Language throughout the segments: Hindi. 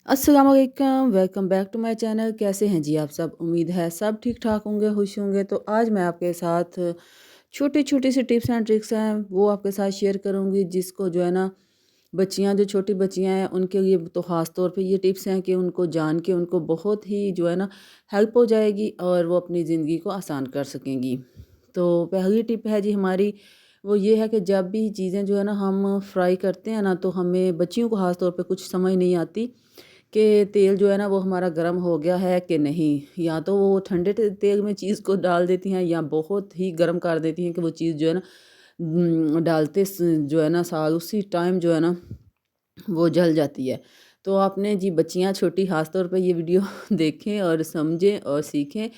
अस्सलाम वालेकुम, welcome back to my channel. कैसे हैं जी आप सब? उम्मीद है सब ठीक ठाक होंगे, खुश होंगे। तो आज मैं आपके साथ छोटी छोटी सी टिप्स एंड ट्रिक्स हैं वो आपके साथ शेयर करूंगी, जिसको जो है ना बच्चियां, जो छोटी बच्चियां हैं उनके लिए तो ख़ास तौर पे ये टिप्स हैं कि उनको जान के उनको बहुत ही जो है ना हेल्प हो जाएगी और वो अपनी ज़िंदगी को आसान कर सकेंगी। तो पहली टिप है जी हमारी, वो ये है कि जब भी चीज़ें जो है ना हम फ्राई करते हैं ना, तो हमें बच्चियों को ख़ास तौर पे कुछ समझ नहीं आती कि तेल जो है ना वो हमारा गर्म हो गया है कि नहीं। या तो वो ठंडे तेल में चीज़ को डाल देती हैं या बहुत ही गर्म कर देती हैं कि वो चीज़ जो है ना डालते जो है ना साल उसी टाइम जो है ना वो जल जाती है। तो आपने जी बच्चियाँ छोटी ख़ास तौर पे ये वीडियो देखें और समझें और सीखें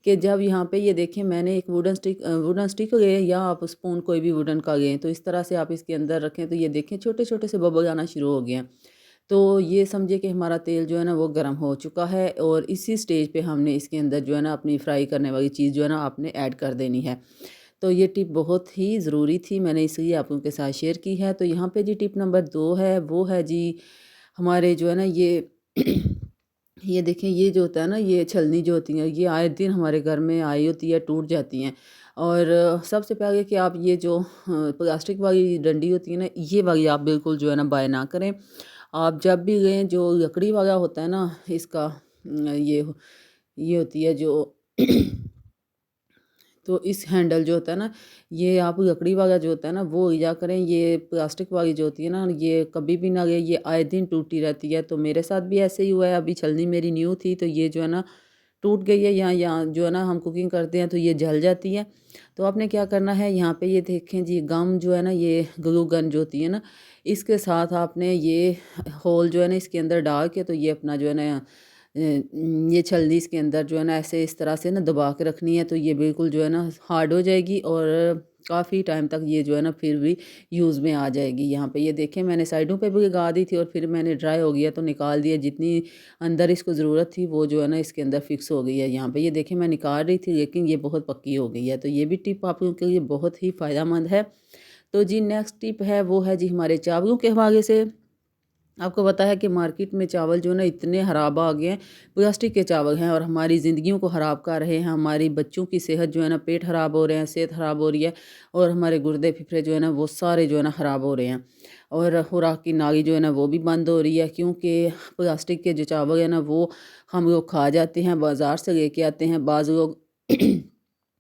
कि जब यहाँ पे ये देखें, मैंने एक वुडन स्टिक लें या आप स्पून कोई भी वुडन का लें, तो इस तरह से आप इसके अंदर रखें तो ये देखें छोटे-छोटे से बबल आना शुरू हो गए हैं। तो ये समझिए कि हमारा तेल जो है ना वो गर्म हो चुका है और इसी स्टेज पे हमने इसके अंदर जो है ना अपनी फ्राई करने वाली चीज़ जो है ना आपने ऐड कर देनी है। तो ये टिप बहुत ही ज़रूरी थी, मैंने इसलिए आप लोगों के साथ शेयर की है। तो यहाँ पे जी टिप नंबर 2 है, वो है जी हमारे जो है ना ये ये देखें, ये जो होता है ना, ये छलनी जो होती है ये आए दिन हमारे घर में आई होती है, टूट जाती हैं। और सबसे पहले कि आप ये जो प्लास्टिक वाली डंडी होती है ना, ये वाली आप बिल्कुल जो है ना बाय ना करें। आप जब भी लें, जो लकड़ी वाला होता है ना इसका ये होती है जो तो इस हैंडल जो होता है ना, ये आप लकड़ी वाला जो होता है ना वो लिया करें। ये प्लास्टिक वाली जो होती है ना, ये कभी भी ना लें, ये आए दिन टूटी रहती है। तो मेरे साथ भी ऐसे ही हुआ है, अभी छलनी मेरी न्यू थी तो ये जो है ना टूट गई है। यहाँ जो है ना हम कुकिंग करते हैं तो ये जल जाती है। तो आपने क्या करना है, यहाँ पे ये देखें जी, गम जो है ना, ये ग्लू गन जो होती है ना, इसके साथ आपने ये होल जो है ना इसके अंदर डाल के, तो ये अपना जो है ना ये छलनी इसके अंदर जो है ना ऐसे इस तरह से ना दबा के रखनी है, तो ये बिल्कुल जो है ना हार्ड हो जाएगी और काफ़ी टाइम तक ये जो है ना फिर भी यूज़ में आ जाएगी। यहाँ पे ये देखें, मैंने साइडों पे भी लगा दी थी और फिर मैंने ड्राई हो गया तो निकाल दिया। जितनी अंदर इसको ज़रूरत थी वो जो है ना इसके अंदर फिक्स हो गई है। यहाँ पे ये देखें, मैं निकाल रही थी लेकिन ये बहुत पक्की हो गई है। तो ये भी टिप आप लोगों के लिए बहुत ही फ़ायदेमंद है। तो जी नेक्स्ट टिप है वो है जी हमारे चावलों के हवाले से। आपको पता है कि मार्केट में चावल जो है ना इतने ख़राब आ गए हैं, प्लास्टिक के चावल हैं और हमारी ज़िंदगियों को ख़राब कर रहे हैं। हमारी बच्चों की सेहत जो है ना, पेट ख़राब हो रहे हैं, सेहत ख़राब हो रही है और हमारे गुर्दे फेफड़े जो है ना वो सारे जो है ना ख़राब हो रहे हैं। और खुराक की नाली जो है ना वो भी बंद हो रही है, क्योंकि प्लास्टिक के जो चावल है ना वो हम लोग खा जाते हैं, बाज़ार से लेके आते हैं बाज़ लोग।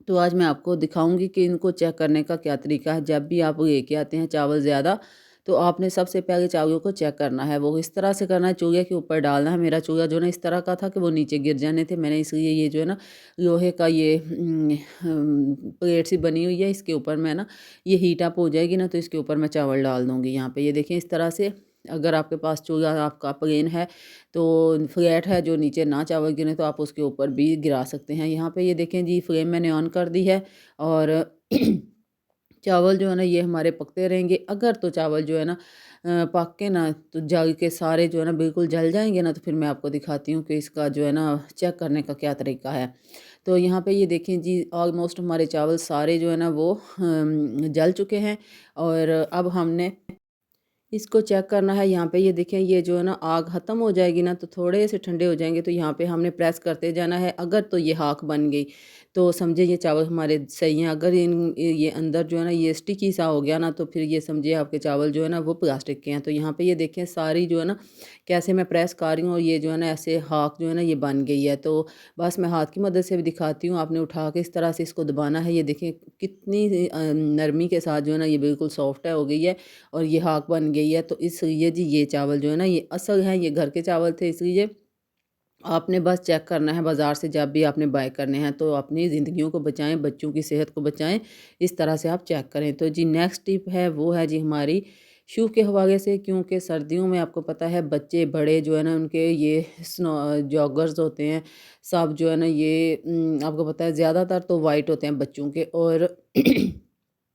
तो आज मैं आपको दिखाऊंगी कि इनको चेक करने का क्या तरीका है। जब भी आप लेके आते हैं चावल ज़्यादा, तो आपने सबसे पहले चावलों को चेक करना है। वो इस तरह से करना है, चूल्हे के ऊपर डालना है। मेरा चूल्हा जो है ना इस तरह का था कि वो नीचे गिर जाने थे, मैंने इसलिए ये जो है ना लोहे का ये प्लेट सी बनी हुई है, इसके ऊपर मैं ना ये हीट अप हो जाएगी ना तो इसके ऊपर मैं चावल डाल दूँगी। यहाँ पे ये देखें इस तरह से। अगर आपके पास चूल्हा आपका प्लेन है, तो फ्लैट है जो नीचे ना चावल गिरे, तो आप उसके ऊपर भी गिरा सकते हैं। यहाँ पे ये देखें जी, फ्लेम मैंने ऑन कर दी है और चावल जो है ना ये हमारे पकते रहेंगे। अगर तो चावल जो है ना पक के ना तो जल के सारे जो है ना बिल्कुल जल जाएँगे ना, तो फिर मैं आपको दिखाती हूँ कि इसका जो है ना चेक करने का क्या तरीका है। तो यहाँ पे ये देखें जी, ऑलमोस्ट हमारे चावल सारे जो है ना वो जल चुके हैं और अब हमने इसको चेक करना है। यहाँ पे ये देखें, ये जो है ना आग ख़त्म हो जाएगी ना तो थोड़े से ठंडे हो जाएंगे, तो यहाँ पे हमने प्रेस करते जाना है। अगर तो ये खाक बन गई तो समझे ये चावल हमारे सही हैं। अगर ये अंदर जो है ना ये स्टिकी सा हो गया ना, तो फिर ये समझिए आपके चावल जो है ना वो प्लास्टिक के हैं। तो यहाँ पे ये देखें सारी जो है ना कैसे मैं प्रेस कर रही हूँ और ये जो है ना ऐसे खाक जो है ना ये बन गई है। तो बस मैं हाथ की मदद से भी दिखाती हूँ, आपने उठा के इस तरह से इसको दबाना है। ये देखें कितनी नरमी के साथ जो है ना ये बिल्कुल सॉफ्ट है हो गई है और ये हाक बन गई है। तो इसलिए जी ये चावल जो है ना ये असल हैं, ये घर के चावल थे। इसलिए आपने बस चेक करना है बाज़ार से जब भी आपने बाय करने हैं, तो अपनी ज़िंदगियों को बचाएँ, बच्चों की सेहत को बचाएँ, इस तरह से आप चेक करें। तो जी नेक्स्ट टिप है वो है जी हमारी शू के हवाले से, क्योंकि सर्दियों में आपको पता है बच्चे बड़े जो है ना उनके ये जॉगर्स होते हैं, सब जो है ना ये आपको पता है ज़्यादातर तो वाइट होते हैं बच्चों के और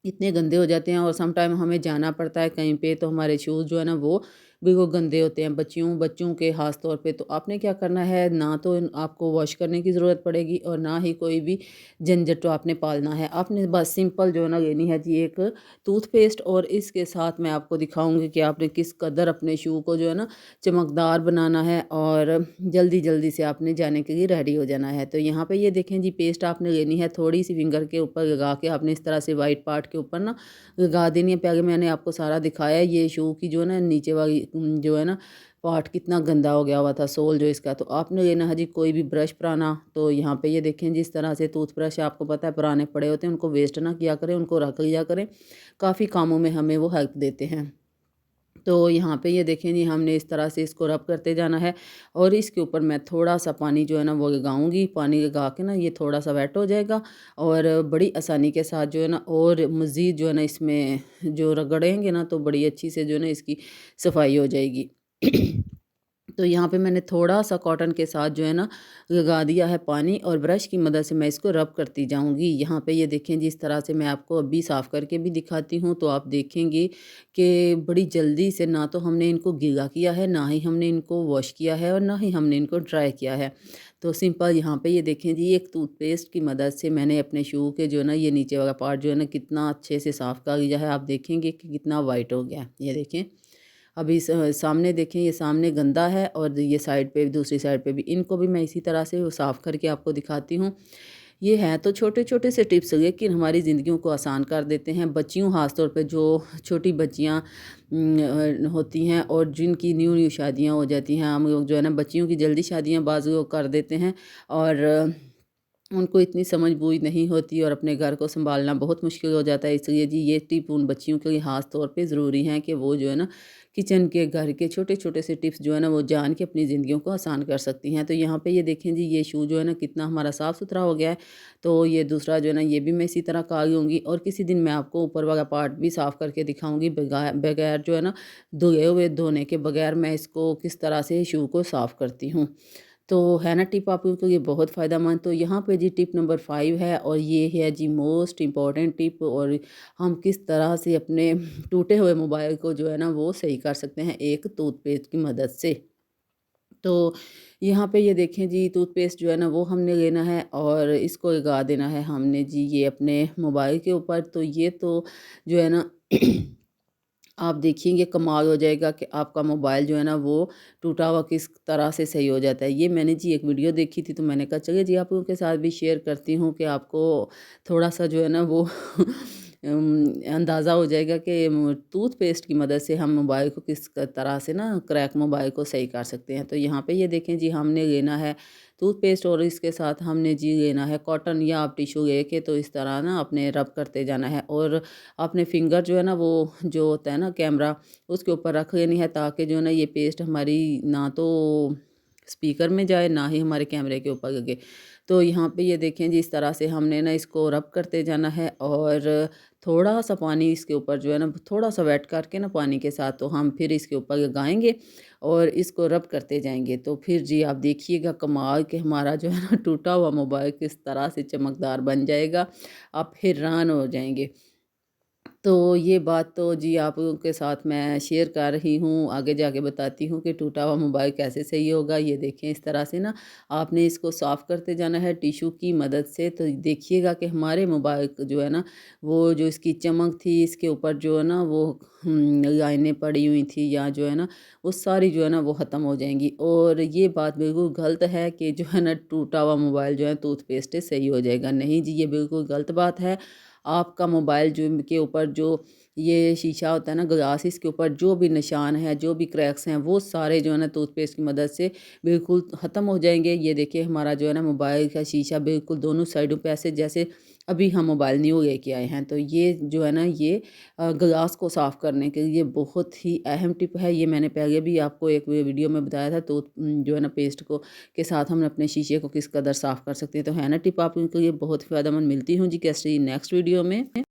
इतने गंदे हो जाते हैं और सम टाइम हमें जाना पड़ता है कहीं पे, तो हमारे शूज़ जो है ना वो बिल्कुल गंदे होते हैं बच्चियों बच्चों के ख़ास तौर पे। तो आपने क्या करना है, ना तो आपको वॉश करने की ज़रूरत पड़ेगी और ना ही कोई भी झंझट तो आपने पालना है। आपने बस सिंपल जो है ना लेनी है जी एक टूथपेस्ट, और इसके साथ मैं आपको दिखाऊँगी कि आपने किस कदर अपने शू को जो है ना चमकदार बनाना है और जल्दी-जल्दी से आपने जाने के लिए रेडी हो जाना है। तो यहाँ पे ये देखें जी, पेस्ट आपने लेनी है, थोड़ी-सी फिंगर के ऊपर लगा के आपने इस तरह से वाइट पार्ट के ऊपर ना लगा देनी है। पहले मैंने आपको सारा दिखाया है, ये शू की जो है ना नीचे वाली जो है ना पार्ट कितना गंदा हो गया हुआ था, सोल जो इसका। तो आपने लेना है जी कोई भी ब्रश पुराना। तो यहाँ पे ये देखें जिस तरह से टूथब्रश आपको पता है पुराने पड़े होते हैं, उनको वेस्ट ना किया करें, उनको रख लिया करें, काफ़ी कामों में हमें वो हेल्प देते हैं। तो यहाँ पे ये देखें जी, हमने इस तरह से इसको रब करते जाना है और इसके ऊपर मैं थोड़ा-सा पानी जो है ना वो लगाऊँगी। पानी लगा के ना ये थोड़ा-सा वेट हो जाएगा और बड़ी आसानी के साथ जो है ना और मज़ीद जो है ना इसमें जो रगड़ेंगे ना तो बड़ी अच्छी से जो है ना इसकी सफाई हो जाएगी। तो यहाँ पे मैंने थोड़ा-सा कॉटन के साथ जो है ना लगा दिया है पानी और ब्रश की मदद से मैं इसको रब करती जाऊँगी। यहाँ पे ये देखें जिस तरह से मैं आपको अभी साफ़ करके भी दिखाती हूँ, तो आप देखेंगे कि बड़ी जल्दी से ना तो हमने इनको गीला किया है, ना ही हमने इनको वॉश किया है और ना ही हमने इनको ड्राई किया है। तो सिंपल यहाँ पे ये देखें जी, एक टूथपेस्ट की मदद से मैंने अपने शू के जो है ना ये नीचे वाला पार्ट जो है ना कितना अच्छे से साफ़ कर लिया है। आप देखेंगे कि कितना वाइट हो गया है। ये देखें। अभी सामने देखें, ये सामने गंदा है और ये साइड पे दूसरी साइड पे भी, इनको भी मैं इसी तरह से वो साफ़ करके आपको दिखाती हूँ। ये हैं तो छोटे-छोटे से टिप्स लेकिन हमारी ज़िंदगियों को आसान कर देते हैं। बच्चियों ख़ास तौर पे जो छोटी बच्चियाँ होती हैं और जिनकी न्यू-न्यू शादियाँ हो जाती हैं, हम लोग जो है ना बच्चियों की जल्दी शादियाँ बाज़ लोग कर देते हैं और उनको इतनी समझ-बूझ नहीं होती और अपने घर को सँभालना बहुत मुश्किल हो जाता है। इसलिए जी ये टिप उन बच्चियों के लिए ख़ास तौर पे ज़रूरी हैं कि वो जो है ना किचन के घर के छोटे-छोटे से टिप्स जो है ना वो जान के अपनी ज़िंदगियों को आसान कर सकती हैं। तो यहाँ पे ये देखें जी, ये शू जो है ना कितना हमारा साफ़-सुथरा हो गया है। तो ये दूसरा जो है ना ये भी मैं इसी तरह कर लूँगी और किसी दिन मैं आपको ऊपर वाला पार्ट भी साफ़ करके दिखाऊँगी बगैर जो है ना धुले हुए, धोने के बगैर मैं इसको किस तरह से शू को साफ़ करती हूँ। तो है ना टिप आपके लिए बहुत फ़ायदेमंद। तो यहाँ पे जी टिप नंबर 5 है और ये है जी मोस्ट इम्पॉर्टेंट टिप, और हम किस तरह से अपने टूटे हुए मोबाइल को जो है ना वो सही कर सकते हैं एक टूथपेस्ट की मदद से। तो यहाँ पे ये देखें जी, टूथपेस्ट जो है ना वो हमने लेना है और इसको लगा देना है हमने जी ये अपने मोबाइल के ऊपर। तो ये तो जो है ना आप देखिएंगे कमाल हो जाएगा कि आपका मोबाइल जो है ना वो टूटा हुआ किस तरह से सही हो जाता है। ये मैंने जी एक वीडियो देखी थी, तो मैंने कहा चलिए जी आप लोगों के साथ भी शेयर करती हूँ कि आपको थोड़ा-सा जो है ना वो अंदाज़ा हो जाएगा कि टूथपेस्ट की मदद से हम मोबाइल को किस तरह से ना क्रैक मोबाइल को सही कर सकते हैं। तो यहाँ पे ये देखें जी, हमने लेना है टूथपेस्ट और इसके साथ हमने जी लेना है कॉटन या आप टिश्यू लेके, तो इस तरह ना अपने रब करते जाना है और अपने फिंगर जो है ना वो जो होता है ना कैमरा, उसके ऊपर रख लेनी है ताकि जो है ना ये पेस्ट हमारी ना तो स्पीकर में जाए ना ही हमारे कैमरे के ऊपर लगे। तो यहाँ पे ये देखें जी, इस तरह से हमने ना इसको रब करते जाना है और थोड़ा-सा पानी इसके ऊपर जो है ना थोड़ा-सा वेट करके ना पानी के साथ, तो हम फिर इसके ऊपर लगाएँगे और इसको रब करते जाएँगे। तो फिर जी आप देखिएगा कमाल कि हमारा जो है ना टूटा हुआ मोबाइल किस तरह से चमकदार बन जाएगा। आप हैरान हो जाएँगे। तो ये बात तो जी आप लोगों के साथ मैं शेयर कर रही हूँ, आगे जाके बताती हूँ कि टूटा हुआ मोबाइल कैसे सही होगा। ये देखें इस तरह से ना आपने इसको साफ़ करते जाना है टिश्यू की मदद से। तो देखिएगा कि हमारे मोबाइल जो है ना वो जो इसकी चमक थी, इसके ऊपर जो है ना वो लाइनें पड़ी हुई थी या जो है ना वो सारी जो है ना वो ख़त्म हो जाएँगी। और ये बात बिल्कुल गलत है कि जो है ना टूटा हुआ मोबाइल जो है टूथपेस्ट से सही हो जाएगा। नहीं जी, ये बिल्कुल गलत बात है। आपका मोबाइल जो के ऊपर जो ये शीशा होता है ना ग्लास, इसके ऊपर जो भी निशान है, जो भी क्रैक्स हैं, वो सारे जो है ना टूथपेस्ट की मदद से बिल्कुल ख़त्म हो जाएँगे। ये देखिए हमारा जो है ना मोबाइल का शीशा बिल्कुल दोनों साइडों पे ऐसे जैसे अभी हम मोबाइल न्यू लेके आए हैं। तो ये जो है ना ये ग्लास को साफ़ करने के लिए बहुत ही अहम टिप है। ये मैंने पहले भी आपको एक वीडियो में बताया था। तो जो है ना पेस्ट को के साथ हम अपने शीशे को किस कदर साफ़ कर सकते हैं। तो है ना टिप आप इनके लिए बहुत फ़ायदेमंद। मिलती हूँ जी कैसे नेक्स्ट वीडियो में।